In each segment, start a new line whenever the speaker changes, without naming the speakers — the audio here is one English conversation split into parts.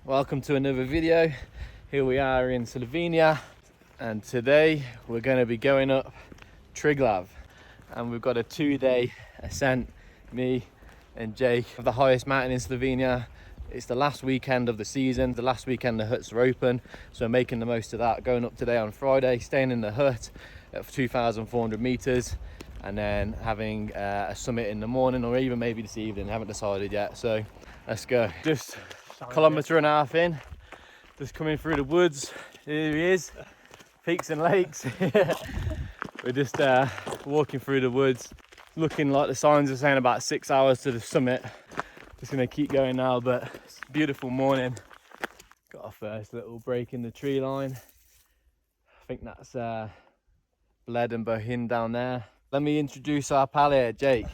Welcome to another video. Here we are in Slovenia, and today we're going to be going up Triglav, and we've got a 2-day ascent, me and Jake, of the highest mountain in Slovenia. It's the last weekend of the season, the last weekend the huts are open, so we're making the most of that. Going up today on Friday, staying in the hut at 2,400 meters, and then having a summit in the morning, or even maybe this evening. Haven't decided yet, so let's go. Just a kilometre and a half in, just coming through the woods. Here he is, peaks and lakes. We're just walking through the woods, looking like the signs are saying about 6 hours to the summit. Just gonna keep going now, but it's a beautiful morning. Got our first little break in the tree line. I think that's Bled and Bohin down there. Let me introduce our pal here, Jake.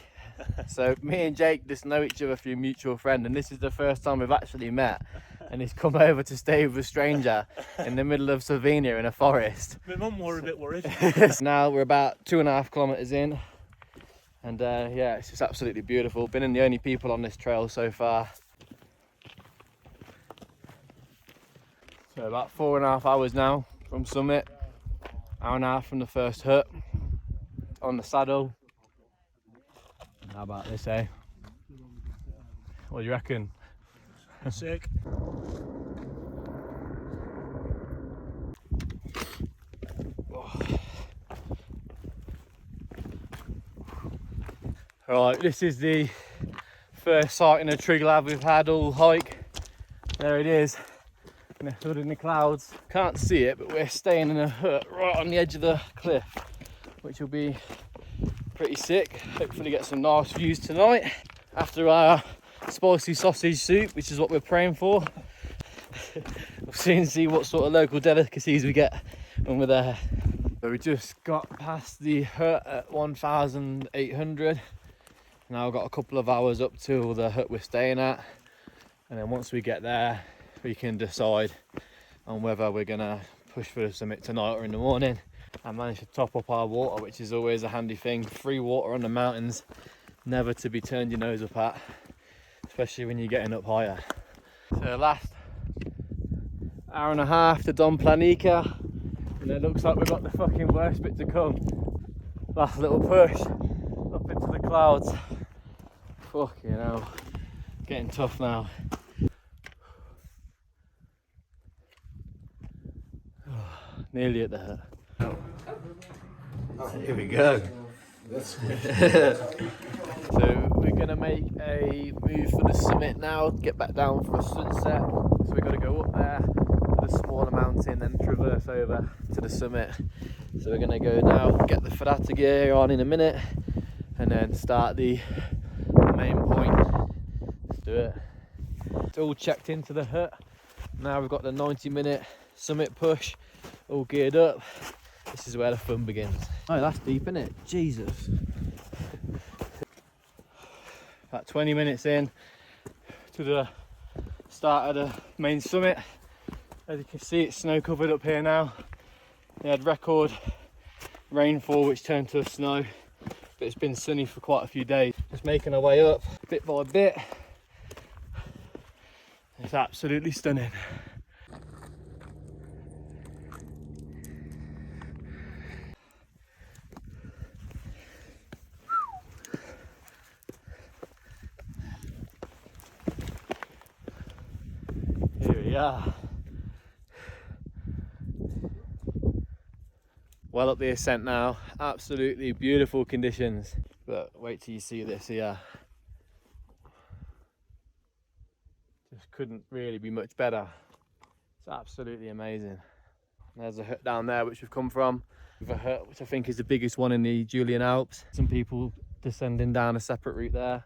So me and Jake just know each other through a mutual friend, and this is the first time we've actually met, and he's come over to stay with a stranger in the middle of Slovenia in a forest.
My mum were a bit worried.
Now we're about 2.5 kilometers in, and yeah, it's just absolutely beautiful. Been in the only people on this trail so far. So about 4.5 hours now from summit, hour and a half from the first hut, on the saddle. How about this, eh? What do you reckon?
Sick.
Right, this is the first sighting of Triglav we've had all hike. There it is, in the hood in the clouds. Can't see it, but we're staying in a hut right on the edge of the cliff, which will be pretty sick. Hopefully get some nice views tonight after our spicy sausage soup, which is what we're praying for. We'll soon see what sort of local delicacies we get when we're there. So we just got past the hut at 1,800. Now I've got a couple of hours up to the hut we're staying at, and then once we get there we can decide on whether we're gonna push for the summit tonight or in the morning. I managed to top up our water, which is always a handy thing. Free water on the mountains, never to be turned your nose up at, especially when you're getting up higher. So the last hour and a half to Don Planica, and it looks like we've got the fucking worst bit to come. Last little push up into the clouds. Fucking hell, getting tough now. Nearly at the hut. Here we go. So we're gonna make a move for the summit now, get back down for a sunset. So we've got to go up there to the smaller mountain and traverse over to the summit. So we're gonna go now, get the Ferrata gear on in a minute, and then start the main point. Let's do it. It's all checked into the hut. Now we've got the 90-minute summit push all geared up. This is where the fun begins. Oh, that's deep, isn't it? Jesus. About 20 minutes in to the start of the main summit. As you can see, it's snow covered up here now. We had record rainfall which turned to snow, but it's been sunny for quite a few days. Just making our way up bit by bit. It's absolutely stunning. Yeah. Well up the ascent now, absolutely beautiful conditions, but wait till you see this here. Just couldn't really be much better. It's absolutely amazing. There's a hut down there which we've come from, with a hut which I think is the biggest one in the Julian Alps. Some people descending down a separate route there.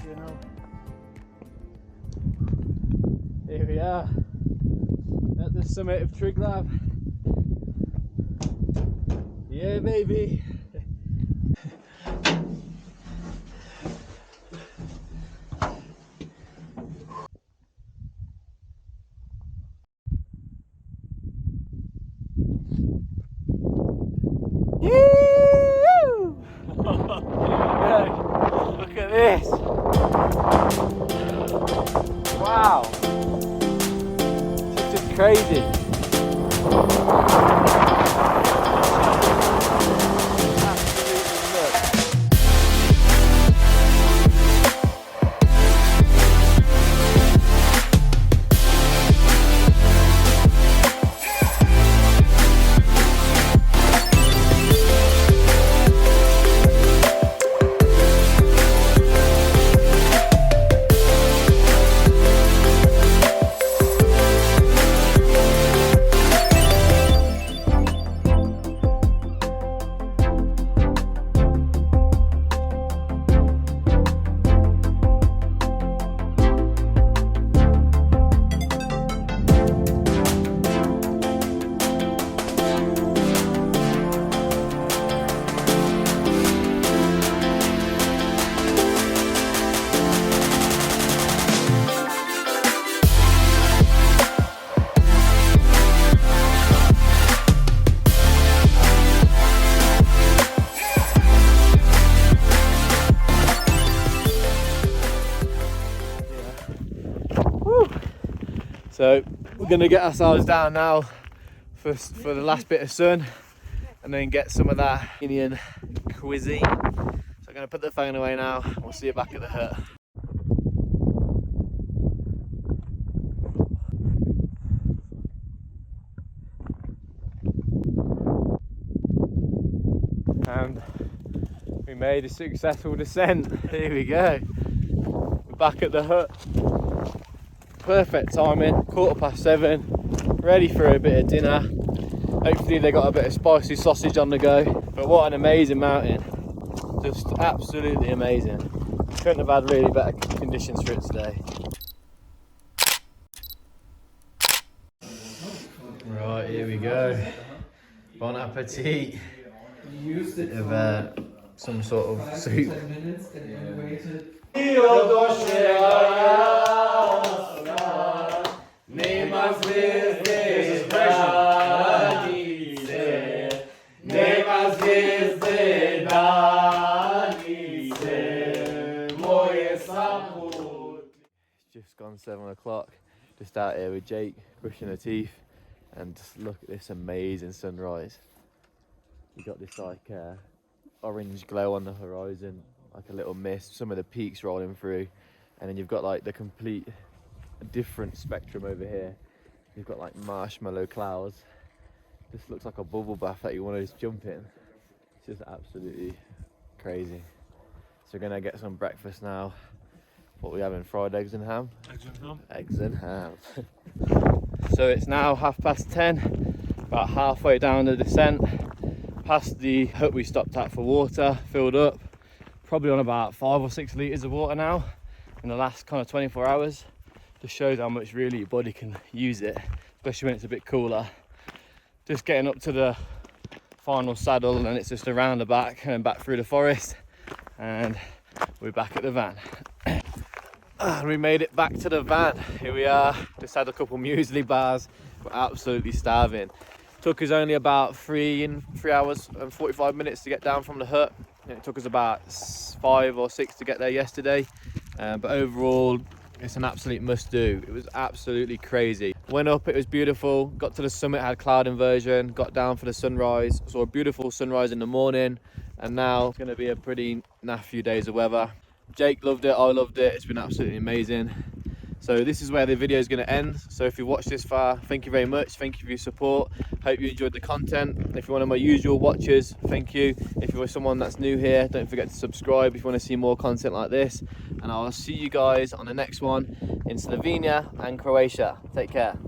you know.
Here we are at the summit of Triglav. Yeah, baby. Look at this. Wow. This is just crazy. So we're going to get ourselves down now for the last bit of sun and then get some of that Indian cuisine. So I'm going to put the phone away now and we'll see you back at the hut. And we made a successful descent. Here we go. We're back at the hut. Perfect timing, 7:15, ready for a bit of dinner. Hopefully they got a bit of spicy sausage on the go. But what an amazing mountain, just absolutely amazing. Couldn't have had really better conditions for it today. Right, here we go. Bon appetit. Of some sort of soup. Just gone 7 o'clock, just out here with Jake, brushing her teeth, and just look at this amazing sunrise. You got this like orange glow on the horizon, like a little mist, some of the peaks rolling through, and then you've got like the complete different spectrum over here. You've got like marshmallow clouds. This looks like a bubble bath that you want to just jump in. It's just absolutely crazy. So we're gonna get some breakfast now. What we having? Fried eggs and ham?
Eggs and ham.
Eggs and ham. So it's now 10:30, about halfway down the descent. Past the hut we stopped at for water, filled up. Probably on about 5 or 6 litres of water now in the last kind of 24 hours. Just shows how much really your body can use it, especially when it's a bit cooler. Just getting up to the final saddle and then it's just around the back and then back through the forest. And we're back at the van. We made it back to the van. Here we are. Just had a couple muesli bars. We're absolutely starving. Took us only about 3 hours and 45 minutes to get down from the hut. It took us about 5 or 6 to get there yesterday. But overall, it's an absolute must do. It was absolutely crazy. Went up, it was beautiful. Got to the summit, had cloud inversion. Got down for the sunrise. Saw a beautiful sunrise in the morning. And now it's going to be a pretty naff few days of weather. Jake loved it, I loved it. It's been absolutely amazing. So this is where the video is going to end. So if you watched this far, thank you very much. Thank you for your support. Hope you enjoyed the content. If you're one of my usual watchers, thank you. If you're someone that's new here, don't forget to subscribe if you want to see more content like this. And I'll see you guys on the next one in Slovenia and Croatia. Take care.